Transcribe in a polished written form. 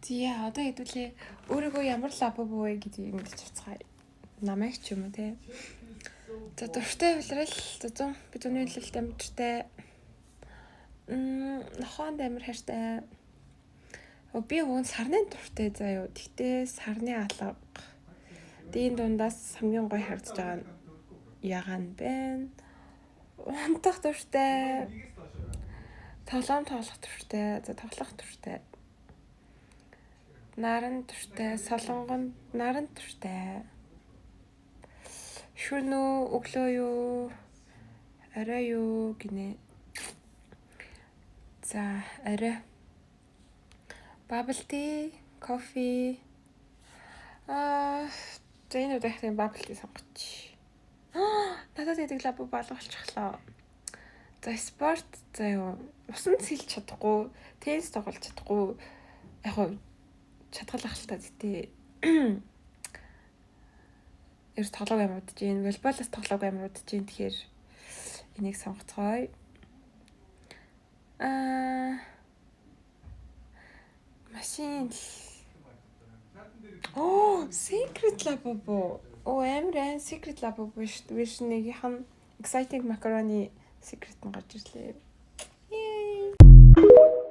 Яа, одоо хэдүүлээ өөрийгөө ямар лабо вэ гэдгийг ингэж авцгаая. Намайг ч юм уу те. За дуртай улирал зузуун би зуны хэлэлт амттай. Нохоонд амир хайртай. Би хүн сарны дуртай заяа. Тэгтээ сарны алга. Дийн дундаас хамгийн гоё харагдаж байгаа нь ягаан байна. Унтах дуртай. Тоглоом тоглох дуртай. За тоглох дуртай. Наран дуртай, солонгон наран дуртай. Шүнүү өглөө юу? Арай юу гинэ. За арай. Bubble tea, coffee. Зэйнүүд ихтэй bubble tea сонгоч. Надад эдэг лабо болгоолчихлоо. За спорт заяа. Усан сэлж чадахгүй, теннис тоглож чадахгүй. Яг чадгалах л та зэтээ. Ер тоглоог амар удаж гин, волейболоос тоглоог амар удаж гин. Тэгэхээр энийг сонгоцгоё. Машин. Secret Labubu. Амар Secret Labubu шүү дээ. Вишнийгийнх нь exciting macaroni secret нь гарч ирлээ. Yay!